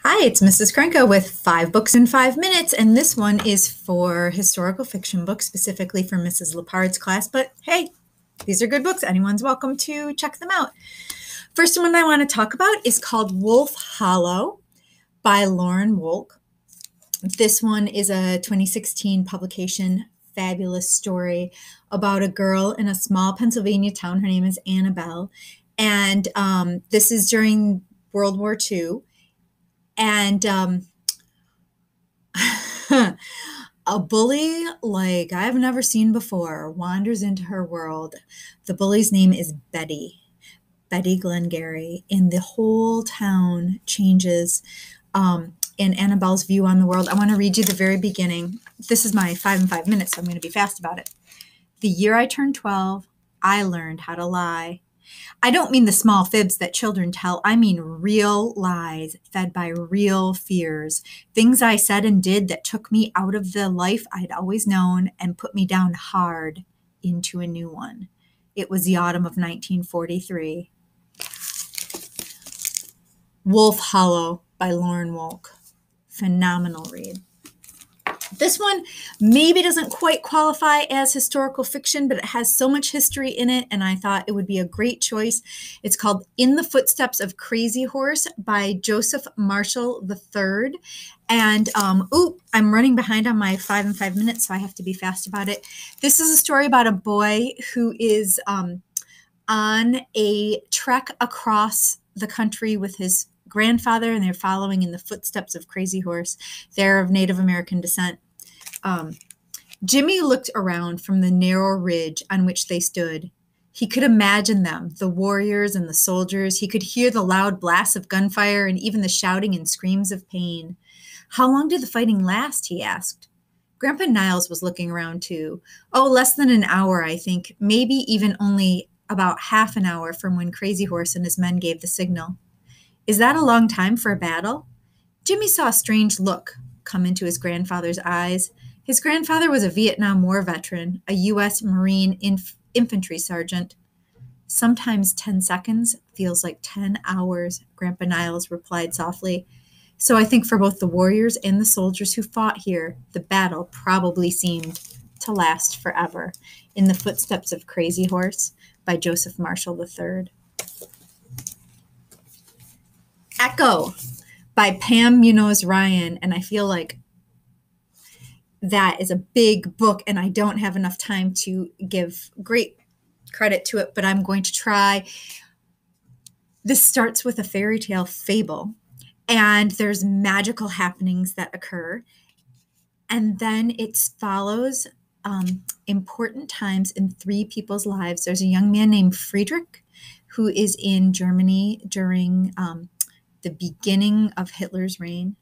Hi, it's Mrs. Chrenka with 5 books in 5 minutes, and this one is for historical fiction books, specifically for Mrs. Lepard's class. But hey, these are good books. Anyone's welcome to check them out. First one I want to talk about is called Wolf Hollow by Lauren Wolk. This one is a 2016 publication, fabulous story about a girl in a small Pennsylvania town. Her name is Annabelle, and this is during World War II. And a bully like I've never seen before wanders into her world. The bully's name is Betty Glengarry, and the whole town changes in Annabelle's view on the world. I want to read you the very beginning. This is my 5 in 5 minutes, so I'm going to be fast about it. The year I turned 12, I learned how to lie. I don't mean the small fibs that children tell. I mean real lies fed by real fears. Things I said and did that took me out of the life I'd always known and put me down hard into a new one. It was the autumn of 1943. Wolf Hollow by Lauren Wolk. Phenomenal read. This one maybe doesn't quite qualify as historical fiction, but it has so much history in it, and I thought it would be a great choice. It's called In the Footsteps of Crazy Horse by Joseph Marshall III. And, I'm running behind on my 5 in 5 minutes, so I have to be fast about it. This is a story about a boy who is on a trek across the country with his grandfather, and they're following in the footsteps of Crazy Horse. They're of Native American descent. Jimmy looked around from the narrow ridge on which they stood. He could imagine them, the warriors and the soldiers. He could hear the loud blasts of gunfire and even the shouting and screams of pain. How long did the fighting last? He asked. Grandpa Niles was looking around too. Oh, less than an hour, I think. Maybe even only about half an hour from when Crazy Horse and his men gave the signal. Is that a long time for a battle? Jimmy saw a strange look come into his grandfather's eyes. His grandfather was a Vietnam War veteran, a U.S. Marine infantry sergeant. Sometimes 10 seconds feels like 10 hours, Grandpa Niles replied softly. So I think for both the warriors and the soldiers who fought here, the battle probably seemed to last forever. In the Footsteps of Crazy Horse by Joseph Marshall III. Echo by Pam Munoz Ryan, and I feel like that is a big book, and I don't have enough time to give great credit to it, but I'm going to try. This starts with a fairy tale fable, and there's magical happenings that occur, and then it follows important times in three people's lives. There's a young man named Friedrich who is in Germany during the beginning of Hitler's reign.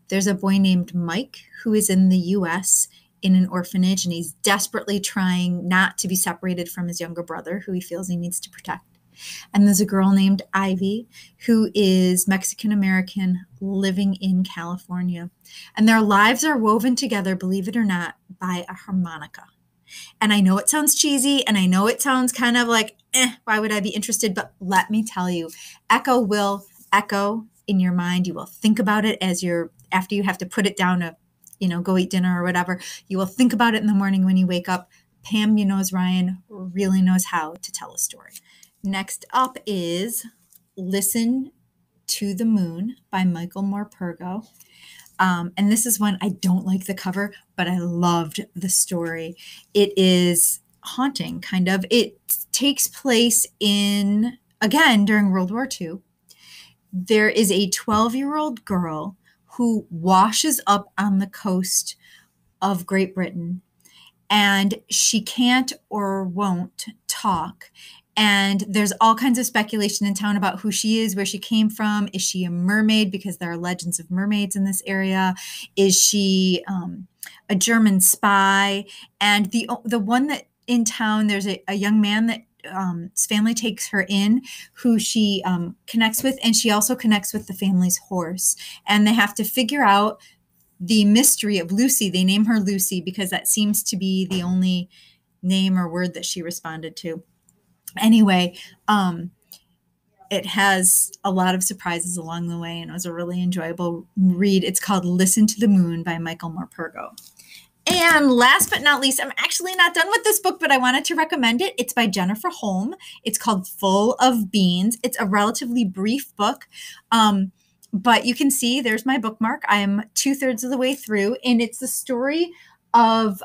There's a boy named Mike who is in the U.S. in an orphanage, and he's desperately trying not to be separated from his younger brother, who he feels he needs to protect. And there's a girl named Ivy who is Mexican-American living in California. And their lives are woven together, believe it or not, by a harmonica. And I know it sounds cheesy, and I know it sounds kind of like, why would I be interested? But let me tell you, Echo will echo in your mind. You will think about it after you have to put it down to, go eat dinner or whatever. You will think about it in the morning when you wake up. Pam Munoz Ryan really knows how to tell a story. Next up is Listen to the Moon by Michael Morpurgo. And this is one I don't like the cover, but I loved the story. It is haunting, kind of. It takes place again, during World War II. There is a 12-year-old girl who washes up on the coast of Great Britain, and she can't or won't talk. And there's all kinds of speculation in town about who she is, where she came from. Is she a mermaid? Because there are legends of mermaids in this area. Is she a German spy? And the one that in town, there's a young man that his family takes her in, who she connects with, and she also connects with the family's horse. And they have to figure out the mystery of Lucy. They name her Lucy because that seems to be the only name or word that she responded to. Anyway, it has a lot of surprises along the way, and it was a really enjoyable read. It's called Listen to the Moon by Michael Morpurgo. And last but not least, I'm actually not done with this book, but I wanted to recommend it. It's by Jennifer Holm. It's called Full of Beans. It's a relatively brief book, but you can see there's my bookmark. I'm 2/3 of the way through, and it's the story of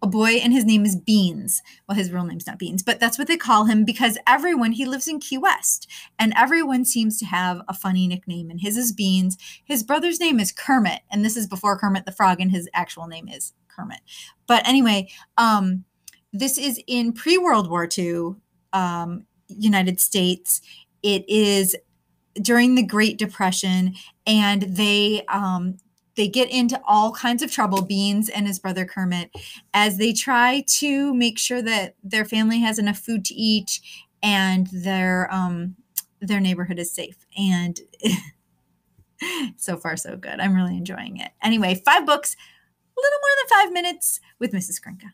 a boy, and his name is Beans. Well, his real name's not Beans, but that's what they call him because he lives in Key West, and everyone seems to have a funny nickname, and his is Beans. His brother's name is Kermit, and this is before Kermit the Frog, and his actual name is Kermit. But anyway, this is in pre-World War II United States. It is during the Great Depression, and they get into all kinds of trouble, Beans and his brother Kermit, as they try to make sure that their family has enough food to eat and their neighborhood is safe. And so far, so good. I'm really enjoying it. Anyway, 5 books, a little more than 5 minutes with Mrs. Chrenka.